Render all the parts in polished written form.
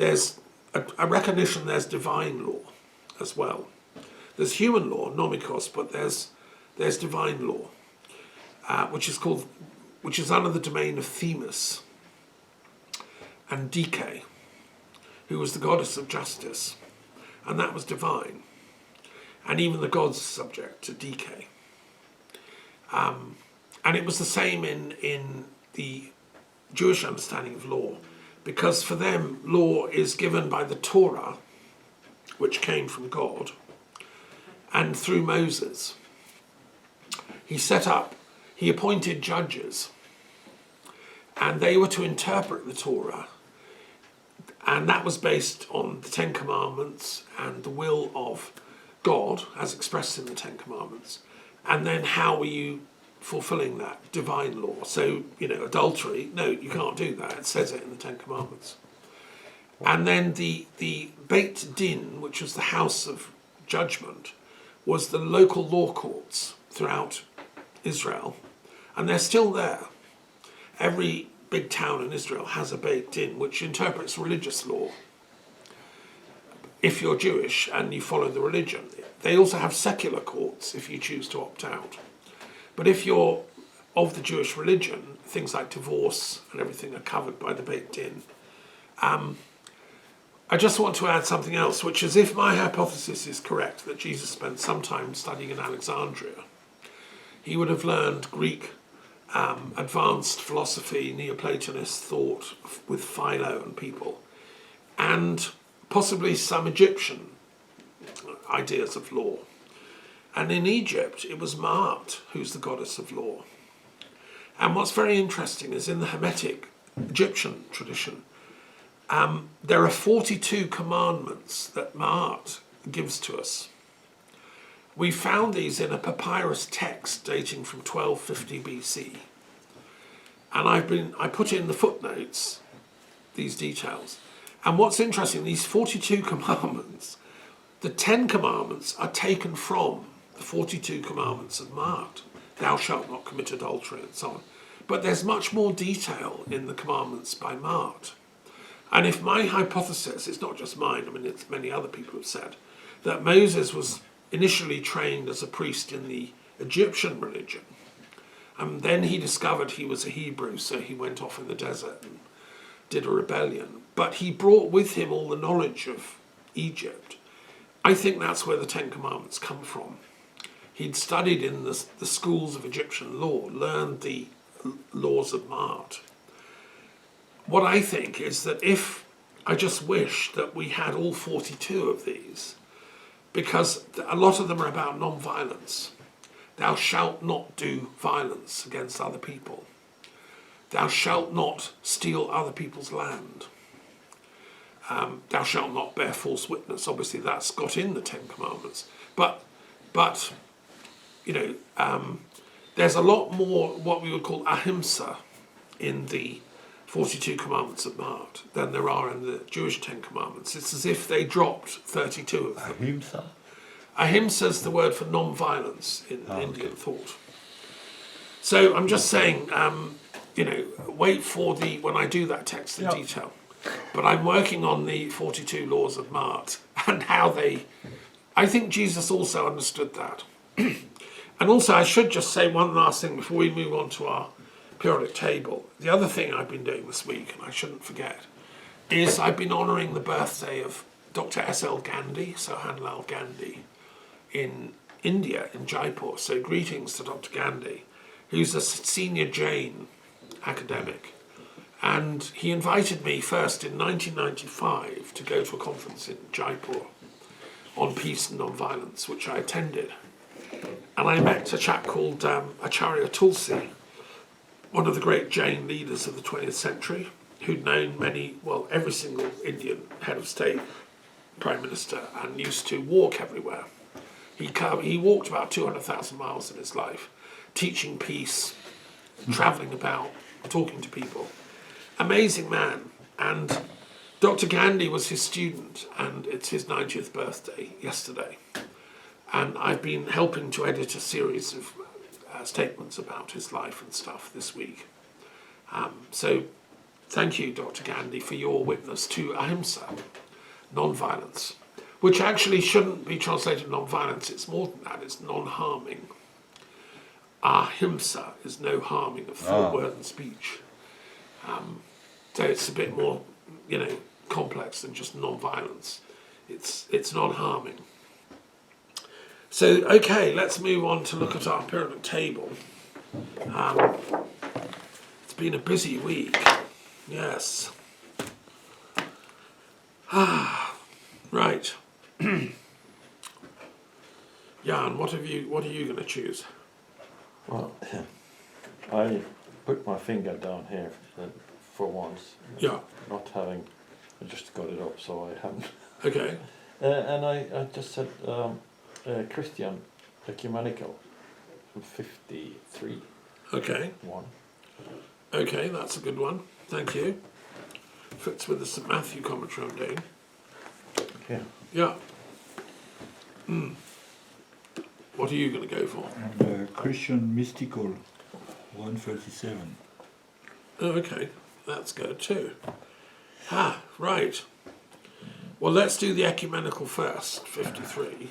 there's a recognition there's divine law as well. There's human law, nomikos, but there's divine law, which is under the domain of Themis and Dike, who was the goddess of justice, and that was divine. And even the gods are subject to Dike. And it was the same in the Jewish understanding of law, because for them law is given by the Torah, which came from God, and through Moses. He appointed judges, and they were to interpret the Torah, and that was based on the Ten Commandments and the will of God, as expressed in the Ten Commandments, and then how were you fulfilling that divine law? So, adultery, no, you can't do that. It says it in the Ten Commandments. And then the Beit Din, which was the house of judgment, was the local law courts throughout Israel, and they're still there. Every big town in Israel has a Beit Din, which interprets religious law, if you're Jewish and you follow the religion. They also have secular courts if you choose to opt out. But if you're of the Jewish religion, things like divorce and everything are covered by the Beit Din. I just want to add something else, which is, if my hypothesis is correct, that Jesus spent some time studying in Alexandria, he would have learned Greek, advanced philosophy, Neoplatonist thought with Philo and people, and possibly some Egyptian ideas of law. And in Egypt, it was Maat who's the goddess of law. And what's very interesting is, in the Hermetic Egyptian tradition, there are 42 commandments that Maat gives to us. We found these in a papyrus text dating from 1250 BC. And I put in the footnotes these details. And what's interesting, these 42 commandments, the 10 commandments are taken from the 42 commandments of Maat. Thou shalt not commit adultery, and so on. But there's much more detail in the commandments by Maat. And if my hypothesis, it's not just mine, it's many other people have said, that Moses was initially trained as a priest in the Egyptian religion, and then he discovered he was a Hebrew, so he went off in the desert and did a rebellion. But he brought with him all the knowledge of Egypt. I think that's where the Ten Commandments come from. He'd studied in the schools of Egyptian law, learned the laws of Maat. What I think is that I just wish that we had all 42 of these, because a lot of them are about non-violence. Thou shalt not do violence against other people. Thou shalt not steal other people's land. Thou shalt not bear false witness. Obviously, that's got in the Ten Commandments. But there's a lot more what we would call ahimsa in the 42 commandments of Maat than there are in the Jewish Ten Commandments. It's as if they dropped 32 of them. Ahimsa? Ahimsa is the word for non-violence in Indian thought. So I'm just saying, wait for when I do that text in detail. But I'm working on the 42 laws of Maat and how I think Jesus also understood that. And also, I should just say one last thing before we move on to our periodic table. The other thing I've been doing this week, and I shouldn't forget, is I've been honouring the birthday of Dr. S.L. Gandhi, Sohanlal Gandhi, in India, in Jaipur. So greetings to Dr. Gandhi, who's a senior Jain academic. And he invited me first in 1995 to go to a conference in Jaipur on peace and non-violence, which I attended. And I met a chap called Acharya Tulsi, one of the great Jain leaders of the 20th century, who'd known every single Indian head of state, prime minister, and used to walk everywhere. He walked about 200,000 miles in his life, teaching peace, travelling about, talking to people. Amazing man. And Dr. Gandhi was his student, and it's his 90th birthday yesterday. And I've been helping to edit a series of statements about his life and stuff this week. So thank you, Dr. Gandhi, for your witness to ahimsa, non-violence, which actually shouldn't be translated non-violence. It's more than that. It's non-harming. Ahimsa is no harming of thought, word, and speech. So it's a bit more, complex than just non-violence. It's non-harming. So, okay, let's move on to look at our periodic table. It's been a busy week. Yes. Right. Jan, what are you going to choose? Well, I put my finger down here for once. Yeah. Not having, I just got it up, so I haven't. Okay. And I just said Christian Ecumenical from 53. Okay. One. Okay, that's a good one. Thank you. Fits with the St. Matthew commentary I'm doing. Yeah. Yeah. What are you going to go for? And Christian Mystical, 137. Oh, okay. That's good too. Right. Well, let's do the ecumenical first, 53.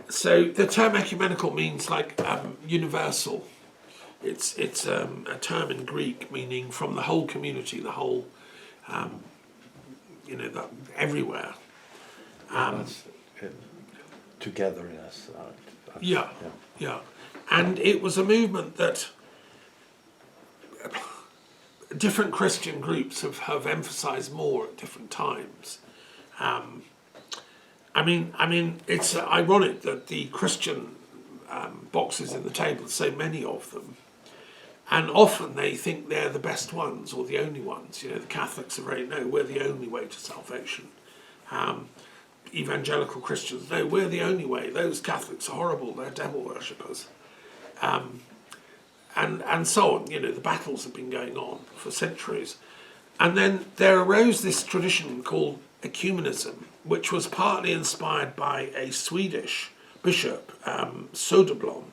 So the term ecumenical means like universal. It's a term in Greek meaning from the whole community, the whole, that everywhere. That's togetherness. Yeah. And it was a movement that different Christian groups have emphasised more at different times. I mean, it's ironic that the Christian boxes in the table, so many of them, and often they think they're the best ones or the only ones. The Catholics are no, we're the only way to salvation. Evangelical Christians, no, we're the only way. Those Catholics are horrible, they're devil worshippers. And so on. The battles have been going on for centuries. And then there arose this tradition called ecumenism, which was partly inspired by a Swedish bishop, Söderblom,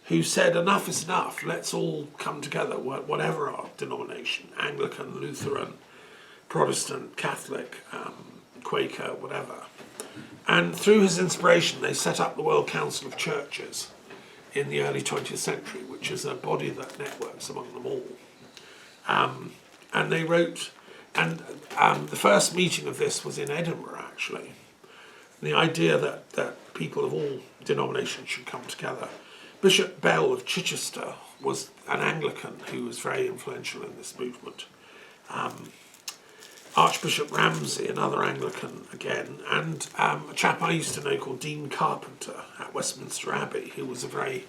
who said, enough is enough, let's all come together, whatever our denomination, Anglican, Lutheran, Protestant, Catholic, Quaker, whatever. And through his inspiration, they set up the World Council of Churches in the early 20th century, which is a body that networks among them all. And they wrote, and the first meeting of this was in Edinburgh, actually. And the idea that people of all denominations should come together. Bishop Bell of Chichester was an Anglican who was very influential in this movement. Archbishop Ramsey, another Anglican again, and a chap I used to know called Dean Carpenter at Westminster Abbey, who was a very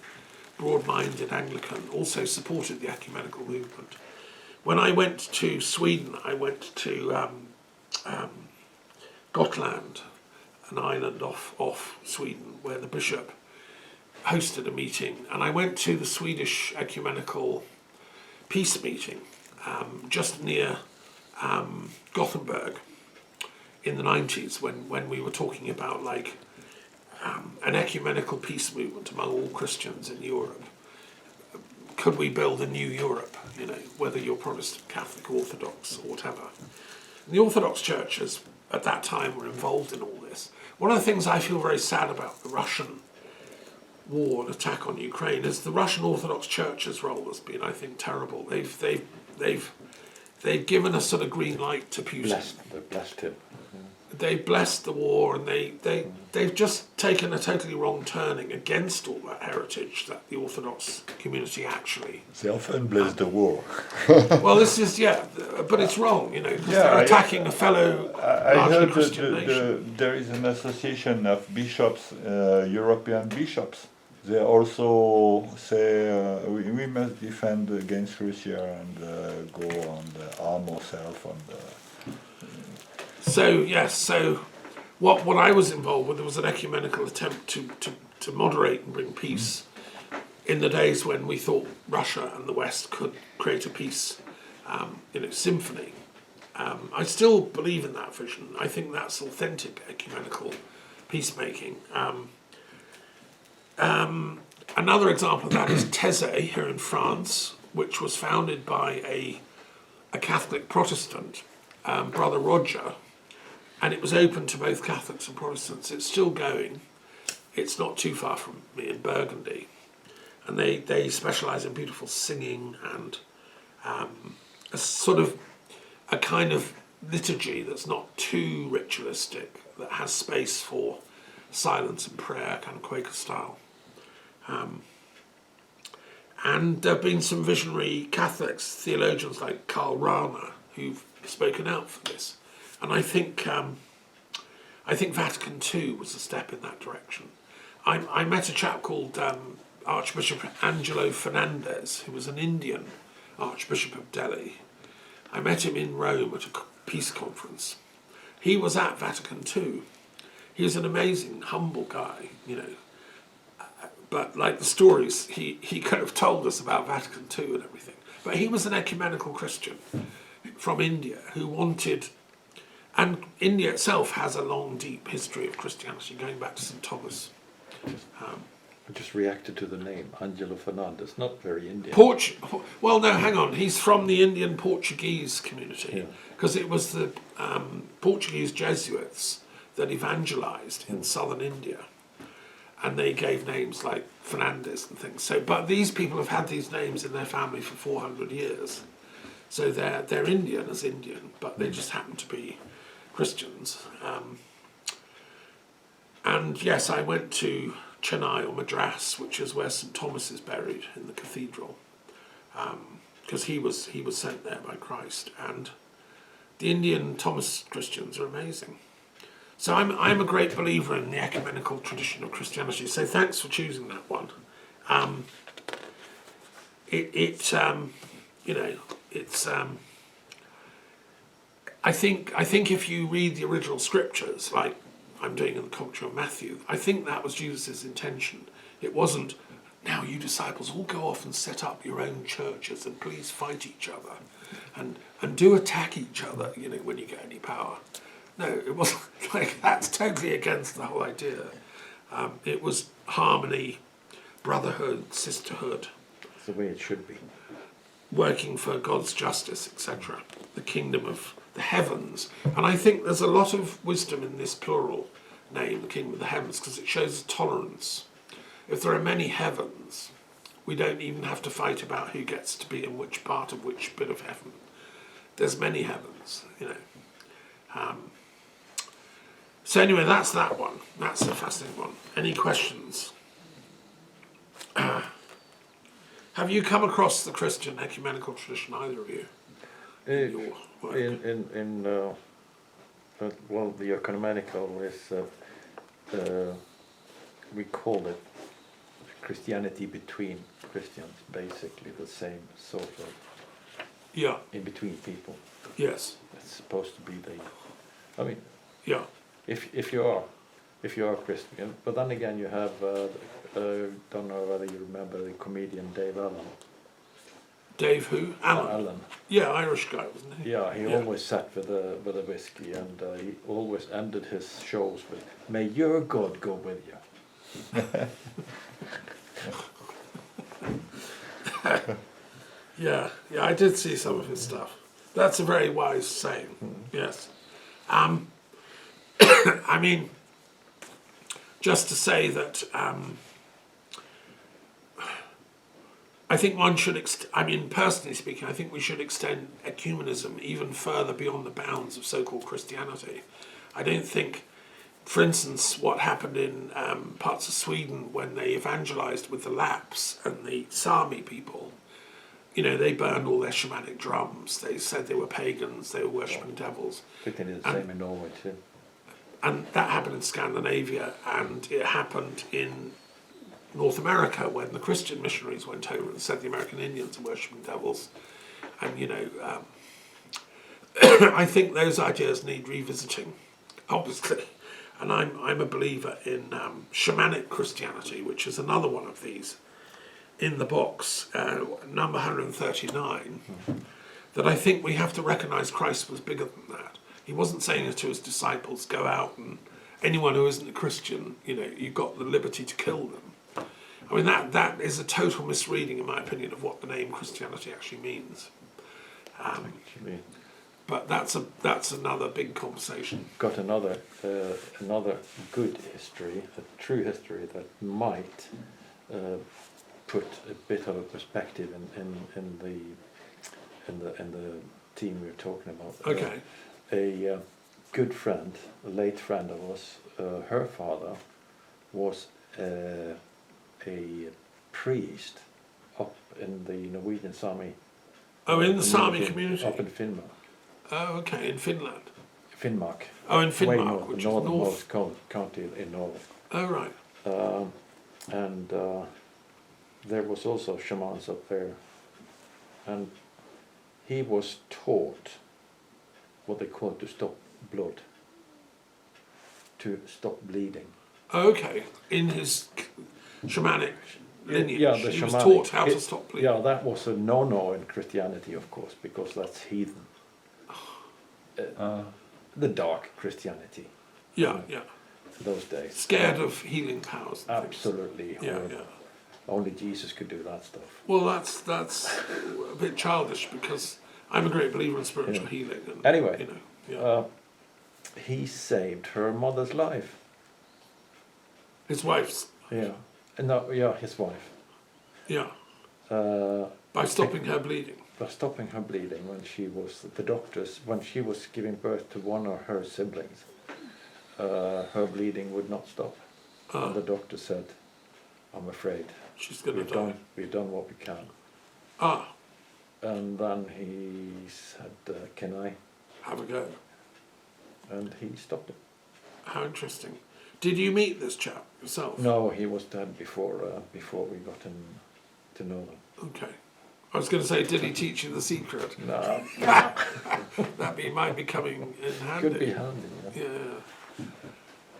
broad-minded Anglican, also supported the ecumenical movement. When I went to Sweden, I went to Gotland, an island off Sweden, where the bishop hosted a meeting, and I went to the Swedish ecumenical peace meeting just near Gothenburg in the 90s when we were talking about an ecumenical peace movement among all Christians in Europe. Could we build a new Europe, whether you're Protestant, Catholic, Orthodox or whatever. And the Orthodox churches at that time were involved in all this. One of the things I feel very sad about the Russian war and attack on Ukraine is the Russian Orthodox Church's role has been, I think, terrible. They've given a sort of green light to Putin. Blessed him. They blessed the war, and they've just taken a totally wrong turning against all that heritage that the Orthodox community actually. They often bless the war. Well, this is but it's wrong, because they're attacking a fellow largely Christian nation. There is an association of bishops, European bishops. They also say we must defend against Russia and go on the arm ourselves on the. So what I was involved with was an ecumenical attempt to moderate and bring peace in the days when we thought Russia and the West could create a peace, symphony. I still believe in that vision. I think that's authentic ecumenical peacemaking. Another example of that is Taizé here in France, which was founded by a Catholic Protestant, Brother Roger, and it was open to both Catholics and Protestants. It's still going. It's not too far from me in Burgundy. And they specialise in beautiful singing and a sort of a kind of liturgy that's not too ritualistic, that has space for silence and prayer, kind of Quaker style. And there have been some visionary Catholics, theologians like Karl Rahner, who've spoken out for this. And I think Vatican II was a step in that direction. I met a chap called Archbishop Angelo Fernandez, who was an Indian Archbishop of Delhi. I met him in Rome at a peace conference. He was at Vatican II. He was an amazing, humble guy, you know. But like the stories he kind of told us about Vatican II and everything. But he was an ecumenical Christian from India who wanted, and India itself has a long, deep history of Christianity going back to St. Thomas. I just reacted to the name, Angelo Fernandez, not very Indian. Well, no, hang on. He's from the Indian Portuguese community because it was the Portuguese Jesuits that evangelized in southern India. And they gave names like Fernandez and things. So, but these people have had these names in their family for 400 years. So they're Indian as Indian, but they just happen to be Christians. And yes, I went to Chennai or Madras, which is where St. Thomas is buried in the cathedral, because he was sent there by Christ. And the Indian Thomas Christians are amazing. So I'm a great believer in the ecumenical tradition of Christianity. So thanks for choosing that one. I think if you read the original scriptures, like I'm doing in the commentary on Matthew, I think that was Jesus' intention. It wasn't, now you disciples all go off and set up your own churches and please fight each other and do attack each other, you know, when you get any power. No, it wasn't like that's totally against the whole idea. It was harmony, brotherhood, sisterhood. It's the way it should be. Working for God's justice, etc. The kingdom of the heavens. And I think there's a lot of wisdom in this plural name, the kingdom of the heavens, because it shows tolerance. If there are many heavens, we don't even have to fight about who gets to be in which part of which bit of heaven. There's many heavens, you know. So anyway, that's that one. That's a fascinating one. Any questions? Have you come across the Christian ecumenical tradition, either of you? In your work? Well, the ecumenical is, we call it Christianity between Christians, basically the same sort of in between people. Yes. It's supposed to be I mean, yeah. If you are Christian, but then again you have don't know whether you remember the comedian Dave Allen. Dave who? Allen. Yeah, Irish guy, wasn't he? Yeah, he always sat with a whiskey, and he always ended his shows with "May your God go with you." Yeah, I did see some of his stuff. That's a very wise saying. Yes. I mean, just to say that I think one should, personally speaking, I think we should extend ecumenism even further beyond the bounds of so-called Christianity. I don't think, for instance, what happened in parts of Sweden when they evangelized with the Lapps and the Sami people, you know, they burned all their shamanic drums. They said they were pagans, they were worshipping devils. I think they did the same in Norway too. And that happened in Scandinavia, and it happened in North America when the Christian missionaries went over and said the American Indians are worshipping devils. And, you know, I think those ideas need revisiting, obviously. And I'm a believer in shamanic Christianity, which is another one of these in the box, number 139, that I think we have to recognize Christ was bigger than that. He wasn't saying to his disciples, go out and anyone who isn't a Christian, you know, you've got the liberty to kill them. I mean, that is a total misreading, in my opinion, of what the name Christianity actually means. Actually, But that's another big conversation. got another good history, a true history that might put a bit of a perspective in the team we're talking about. Okay. A good friend, a late friend of us, her father was a priest up in the Norwegian Sami. Oh, in the Sami community? Up in Finnmark. Oh, okay, in Finland. Finnmark. Oh, in Way Finnmark, north, which the is northernmost north. county in Norway. Oh, right. And there was also shamans up there, and he was taught what they call to stop blood, to stop bleeding. Okay, in his shamanic lineage, Yeah, the he was shamanic- taught how to stop bleeding. Yeah, that was a no-no in Christianity, of course, because that's heathen. The dark Christianity. Yeah, yeah. Those days. Scared of healing powers. and things. Absolutely. Yeah, horrible. yeah. Only Jesus could do that stuff. Well, that's a bit childish because I'm a great believer in spiritual Yeah. healing. And, Anyway, you know, yeah. He saved her mother's life. His wife's, Yeah. No, yeah, his wife. yeah, Uh, by stopping her bleeding. by stopping her bleeding when she was giving birth to one of her siblings, her bleeding would not stop. And the doctor said, I'm afraid She's going to die. we've done what we can. Ah, And then he said, can I? have a go. And he stopped it. How interesting. Did you meet this chap yourself? No, he was dead before we got him to know them. Okay. I was going to say, did he teach you the secret? No, Might be coming in handy. could be handy. Yeah. Yeah.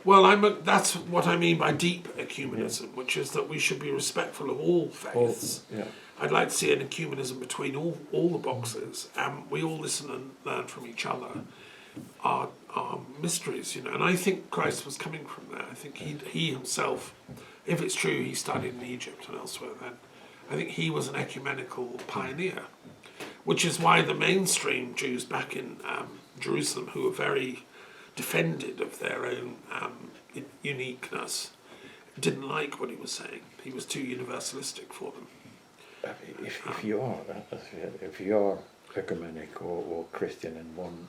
Well, that's what I mean by deep ecumenism, which is that we should be respectful of all faiths. Yeah. I'd like to see an ecumenism between all the boxes, and we all listen and learn from each other. Our mysteries, you know, and I think Christ was coming from there. I think he himself, if it's true, he studied in Egypt and elsewhere. Then I think he was an ecumenical pioneer, which is why the mainstream Jews back in Jerusalem, who were very defended of their own uniqueness, didn't like what he was saying. He was too universalistic for them. If you are ecumenic or Christian in one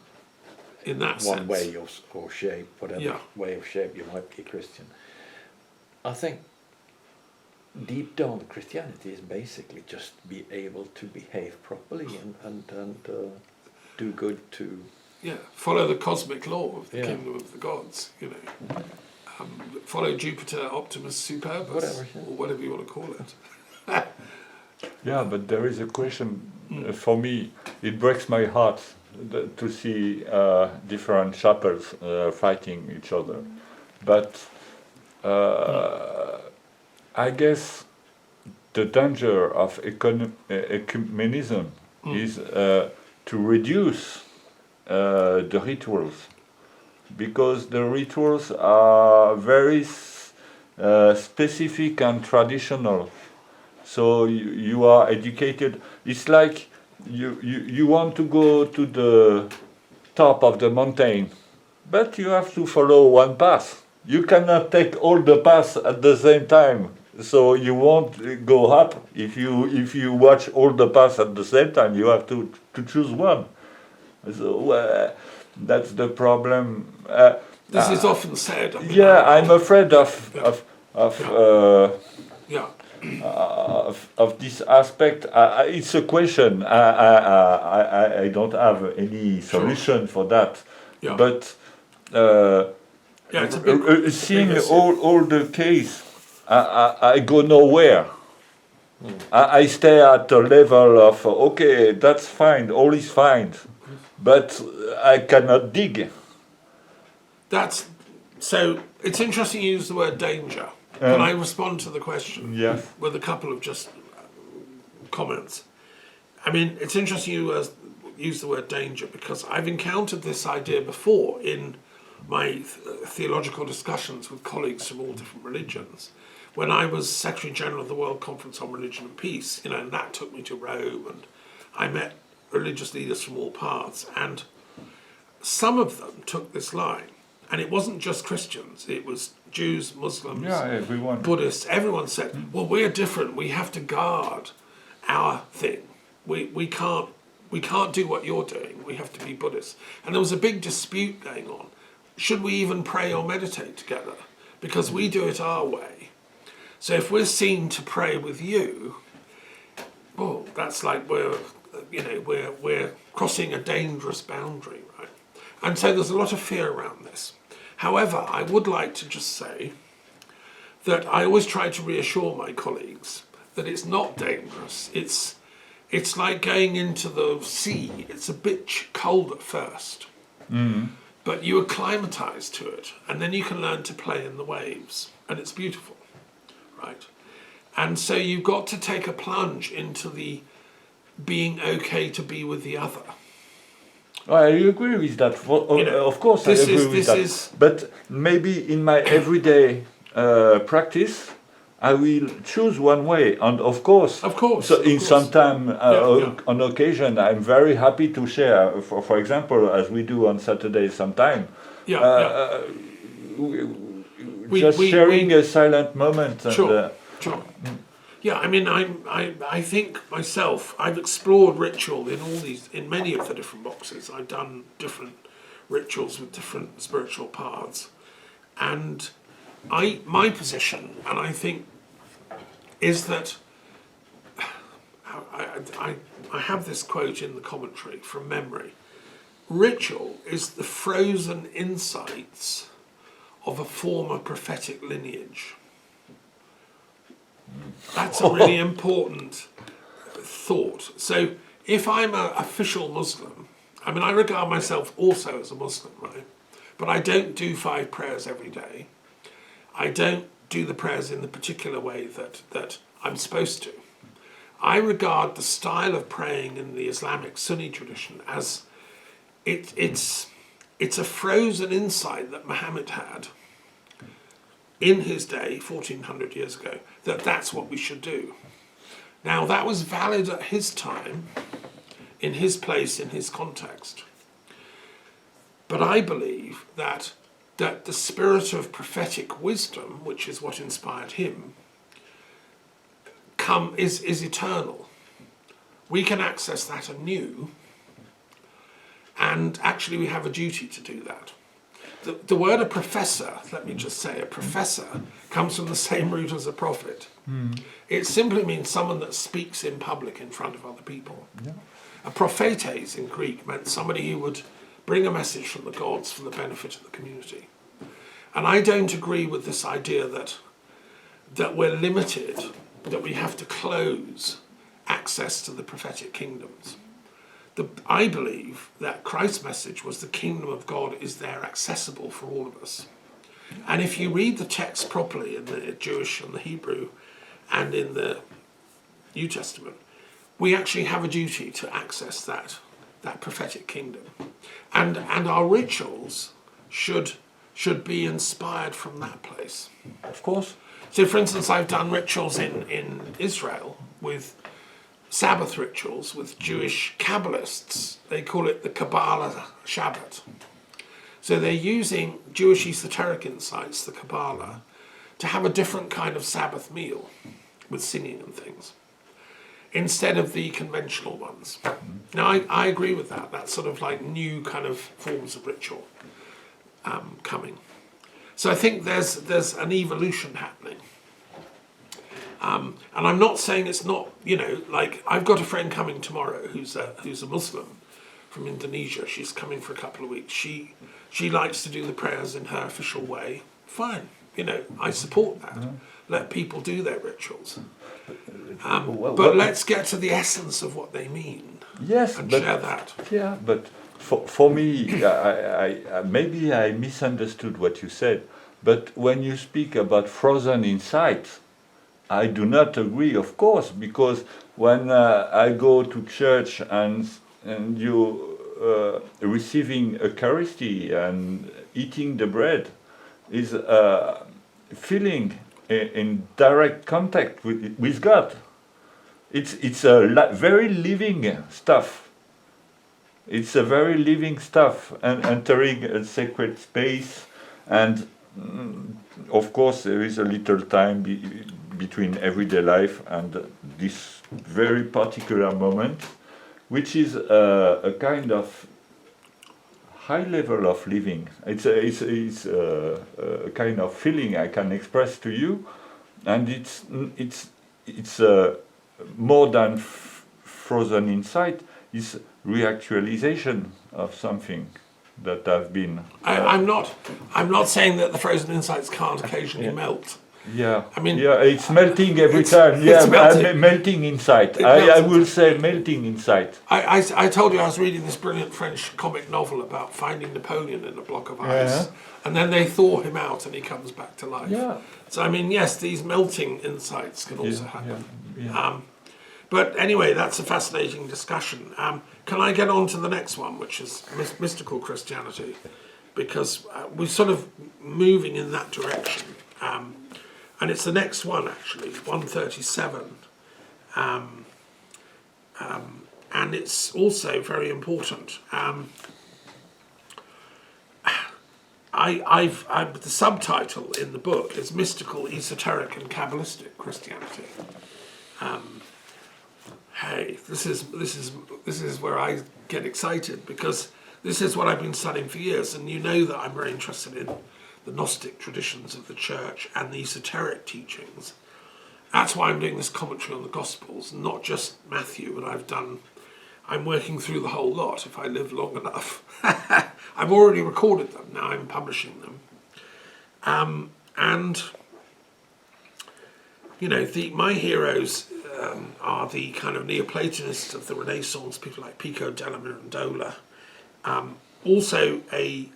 sense. way or shape, whatever Yeah. way of shape you might be Christian, I think deep down Christianity is basically just be able to behave properly and do good to. Yeah, follow the cosmic law of the Yeah. kingdom of the gods, you know. Follow Jupiter Optimus Superbus, Whatever, yeah. or whatever you want to call it. Yeah, but there is a question for me. It breaks my heart to see different chapels fighting each other. But I guess the danger of ecumenism is to reduce the rituals, because the rituals are very specific and traditional. So you are educated. It's like you want to go to the top of the mountain, but you have to follow one path. You cannot take all the paths at the same time. So you won't go up. If you watch all the paths at the same time, you have to choose one. So that's the problem. This is often said. I mean, Yeah, I'm afraid of yeah. of this aspect. It's a question. I don't have any solution for that. Yeah. But Yeah, it's a big, seeing big issue. all the case, I go nowhere. I stay at the level of okay, that's fine, all is fine, but I cannot dig. So it's interesting you use the word danger. Can I respond to the question? Yes. With a couple of just comments. I mean, it's interesting you use the word danger because I've encountered this idea before in my theological discussions with colleagues from all different religions, when I was Secretary General of the World Conference on Religion and Peace, you know, and that took me to Rome, and I met religious leaders from all parts, and some of them took this line, and it wasn't just Christians, it was Jews, Muslims, Yeah, everyone. Buddhists, everyone said, well, we're different, we have to guard our thing. We can't do what you're doing, we have to be Buddhists. And there was a big dispute going on. Should we even pray or meditate together? Because we do it our way. So if we're seen to pray with you, well, that's like we're crossing a dangerous boundary, right? And so there's a lot of fear around this. However, I would like to just say that I always try to reassure my colleagues that it's not dangerous. It's like going into the sea. It's a bit cold at first, but you acclimatise to it, and then you can learn to play in the waves, and it's beautiful, right? And so you've got to take a plunge into the being okay to be with the other. I agree with that. Of course, I agree with that. But maybe in my everyday practice, I will choose one way, and of course. So in some time, on occasion, I'm very happy to share. For example, as we do on Saturday, sometime. Sharing a silent moment. Sure. Yeah, I mean, I think myself, I've explored ritual in many of the different boxes. I've done different rituals with different spiritual paths, and my position, and I think, is that I have this quote in the commentary from memory. Ritual is the frozen insights of a former prophetic lineage. That's a really important thought. So if I'm an official Muslim, I mean, I regard myself also as a Muslim, right? But I don't do 5 prayers every day. I don't do the prayers in the particular way that I'm supposed to. I regard the style of praying in the Islamic Sunni tradition as it's a frozen insight that Muhammad had in his day, 1400 years ago, that's what we should do. Now, that was valid at his time, in his place, in his context. But I believe that the spirit of prophetic wisdom, which is what inspired him, is eternal. We can access that anew, and actually we have a duty to do that. The word a professor, let me just say, a professor comes from the same root as a prophet. It simply means someone that speaks in public in front of other people. Yeah. A prophetes in Greek meant somebody who would bring a message from the gods for the benefit of the community. And I don't agree with this idea that we're limited, that we have to close access to the prophetic kingdoms. I believe that Christ's message was the kingdom of God is there accessible for all of us. And if you read the text properly in the Jewish and the Hebrew and in the New Testament, we actually have a duty to access that prophetic kingdom. And our rituals should be inspired from that place. Of course. So, for instance, I've done rituals in Israel with Sabbath rituals with Jewish Kabbalists. They call it the Kabbalah Shabbat. So they're using Jewish esoteric insights, the Kabbalah, to have a different kind of Sabbath meal with singing and things, instead of the conventional ones. Now, I agree with that. That's sort of like new kind of forms of ritual coming. So I think there's an evolution happening. And I'm not saying it's not, like I've got a friend coming tomorrow who's a Muslim from Indonesia. She's coming for a couple of weeks. She likes to do the prayers in her official way. Fine, I support that. Let people do their rituals. But let's get to the essence of what they mean. Yes, and share that. Yeah, but for me, I maybe I misunderstood what you said. But when you speak about frozen insights, I do not agree, of course, because when I go to church and you receiving Eucharisty and eating the bread is feeling in direct contact with God. It's a very living stuff. It's a very living stuff, and entering a sacred space, and of course there is a little time between everyday life and this very particular moment, which is a kind of high level of living. It's a kind of feeling I can express to you, and it's more than frozen insight. It's reactualization of something that I've been. I'm not saying that the frozen insights can't occasionally melt. Yeah, I mean, yeah, it's melting every time. it's Yeah, melting. melting inside. It I melts. will say melting inside. I told you I was reading this brilliant French comic novel about finding Napoleon in a block of ice, Yeah. and then they thaw him out and he comes back to life. Yeah. So I mean, yes, these melting insights can also happen. Yeah. But anyway, that's a fascinating discussion. Can I get on to the next one, which is mystical Christianity? Because we're sort of moving in that direction. And it's the next one, actually, 137. And it's also very important. The subtitle in the book is Mystical, Esoteric and Kabbalistic Christianity. Hey, this is where I get excited, because this is what I've been studying for years, and you know that I'm very interested in the Gnostic traditions of the church and the esoteric teachings. That's why I'm doing this commentary on the Gospels, not just Matthew, but I'm working through the whole lot if I live long enough. I've already recorded them, now I'm publishing them. And, you know, my heroes are the kind of Neoplatonists of the Renaissance, people like Pico della Mirandola. Also a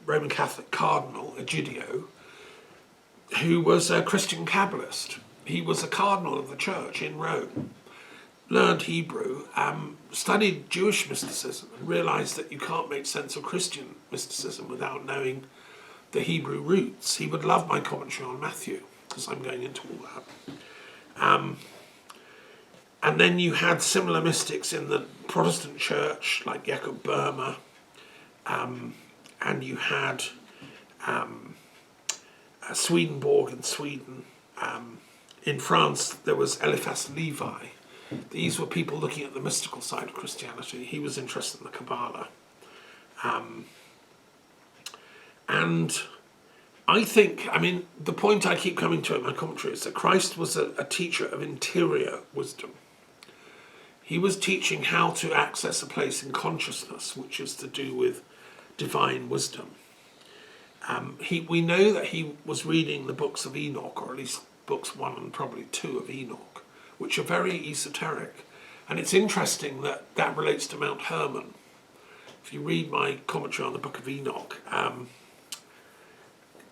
Roman Catholic cardinal, Egidio, who was a Christian Kabbalist. He was a cardinal of the church in Rome, learned Hebrew, studied Jewish mysticism, and realized that you can't make sense of Christian mysticism without knowing the Hebrew roots. He would love my commentary on Matthew, because I'm going into all that. And then you had similar mystics in the Protestant church, like Jacob Boehme, and you had Swedenborg in Sweden. In France, there was Eliphas Levi. These were people looking at the mystical side of Christianity. He was interested in the Kabbalah. And I think, I mean, the point I keep coming to in my commentary is that Christ was a teacher of interior wisdom. He was teaching how to access a place in consciousness, which is to do with divine wisdom. We know that he was reading the books of Enoch, or at least books 1 and probably 2 of Enoch, which are very esoteric. And it's interesting that that relates to Mount Hermon. If you read my commentary on the book of Enoch,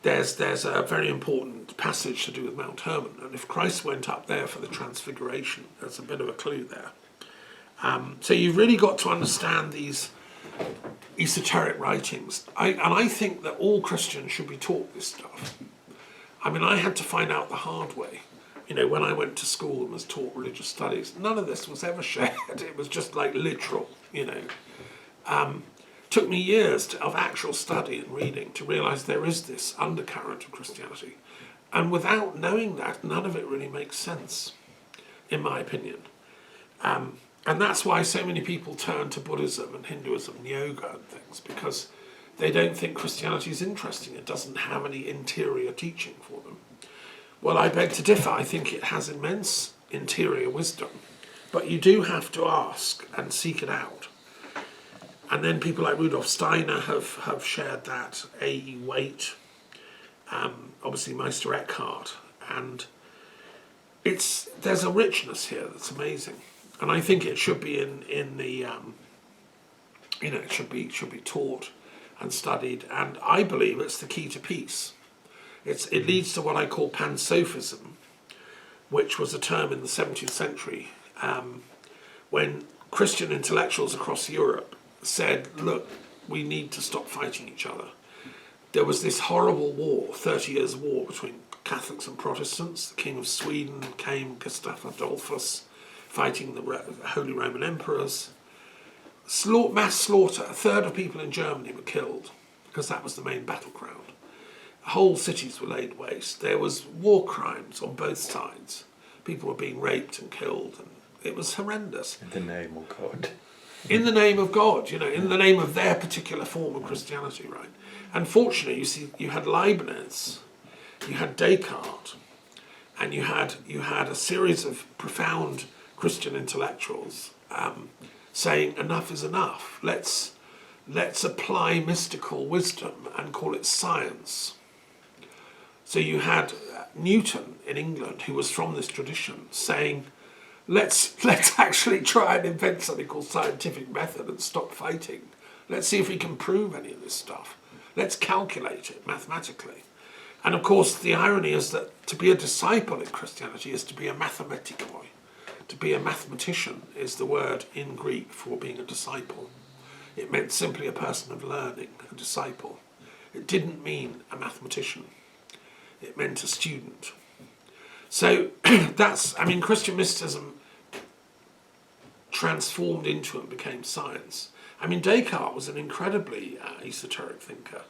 there's a very important passage to do with Mount Hermon. And if Christ went up there for the transfiguration, there's a bit of a clue there. So you've really got to understand these esoteric writings. And I think that all Christians should be taught this stuff. I mean, I had to find out the hard way. You know, when I went to school and was taught religious studies, none of this was ever shared. It was just like literal, you know. Took me years of actual study and reading to realise there is this undercurrent of Christianity. And without knowing that, none of it really makes sense, in my opinion. And that's why so many people turn to Buddhism and Hinduism and yoga and things, because they don't think Christianity is interesting. It doesn't have any interior teaching for them. Well, I beg to differ. I think it has immense interior wisdom, but you do have to ask and seek it out. And then people like Rudolf Steiner have shared that, A.E. Waite, obviously Meister Eckhart, and there's a richness here that's amazing. And I think it should be in the it should be taught and studied. And I believe it's the key to peace. It leads to what I call pansophism, which was a term in the 17th century when Christian intellectuals across Europe said, look, we need to stop fighting each other. There was this horrible war, 30 years war between Catholics and Protestants. The King of Sweden came, Gustav Adolphus, fighting the Holy Roman Emperors. Mass slaughter. A third of people in Germany were killed because that was the main battleground. Whole cities were laid waste. There was war crimes on both sides. People were being raped and killed, and it was horrendous. In the name of God. In the name of God, you know, in the name of their particular form of Christianity, right? Unfortunately, you see, you had Leibniz, you had Descartes, and you had a series of profound Christian intellectuals saying enough is enough. Let's apply mystical wisdom and call it science. So you had Newton in England, who was from this tradition, saying, let's actually try and invent something called scientific method and stop fighting. Let's see if we can prove any of this stuff. Let's calculate it mathematically. And of course, the irony is that to be a disciple in Christianity is to be a mathematikoi. To be a mathematician is the word in Greek for being a disciple. It meant simply a person of learning, a disciple. It didn't mean a mathematician. It meant a student. So Christian mysticism transformed into and became science. I mean, Descartes was an incredibly esoteric thinker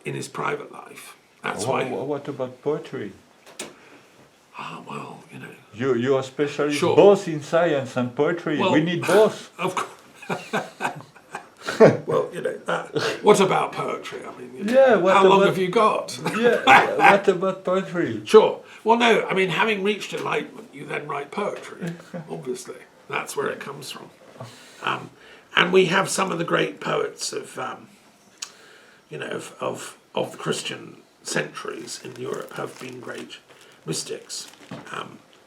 in his private life. That's why. What about poetry? Well, you know. You are specialist Sure. both in science and poetry. Well, we need both. Of course. Well, you know, what about poetry? I mean, you know, Yeah, what how long about- have you got? Yeah. What about poetry? Sure. Well, no, I mean, having reached enlightenment, you then write poetry, obviously. That's where it comes from. And we have some of the great poets of the Christian centuries in Europe have been great mystics.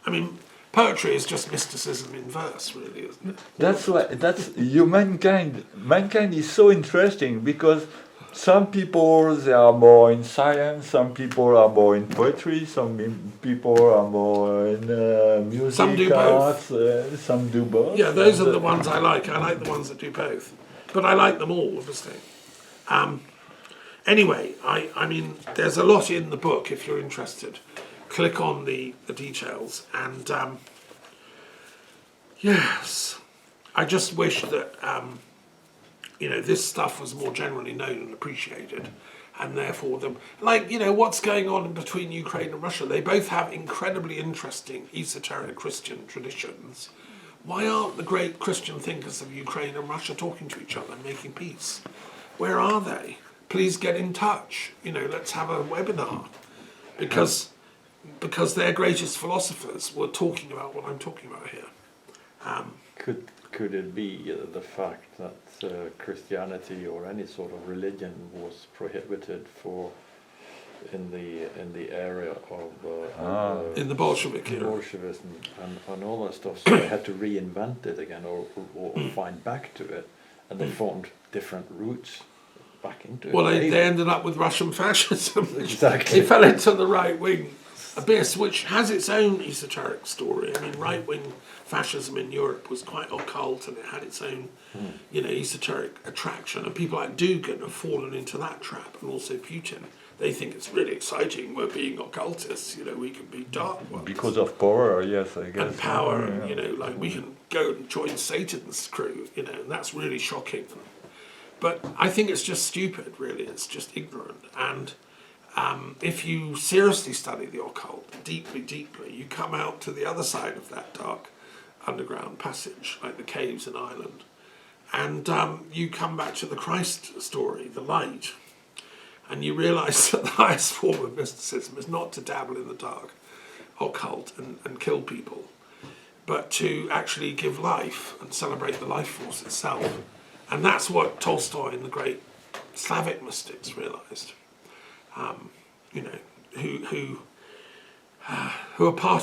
I mean, poetry is just mysticism in verse, really, isn't it? Mankind is so interesting because some people they are more in science, some people are more in poetry, some people are more in music, Some do both. arts, some do both. Yeah, those are the ones I like. I like the ones that do both. But I like them all, obviously. Anyway, I mean, there's a lot in the book if you're interested. Click on the details. And yes, I just wish that, this stuff was more generally known and appreciated. And therefore, what's going on between Ukraine and Russia? They both have incredibly interesting esoteric Christian traditions. Why aren't the great Christian thinkers of Ukraine and Russia talking to each other and making peace? Where are they? Please get in touch. Let's have a webinar. Because their greatest philosophers were talking about what I'm talking about here. Could it be the fact that Christianity or any sort of religion was prohibited in the area of In the Bolshevik era. Bolshevism and all that stuff, so they had to reinvent it again or find back to it, and they formed different routes back into it. Well, they ended up with Russian fascism. Exactly. They fell into the right-wing abyss, which has its own esoteric story. I mean, right-wing fascism in Europe was quite occult, and it had its own, esoteric attraction. And people like Dugin have fallen into that trap, and also Putin. They think it's really exciting. We're being occultists. We can be dark ones. Because of power, yes, I guess. And power, Yeah. and, we can go and join Satan's crew, and that's really shocking. But I think it's just stupid, really. It's just ignorant. And if you seriously study the occult deeply, deeply, you come out to the other side of that dark underground passage, like the caves in Ireland, and you come back to the Christ story, the light, and you realise that the highest form of mysticism is not to dabble in the dark occult and kill people, but to actually give life and celebrate the life force itself. And that's what Tolstoy and the great Slavic mystics realised, who are part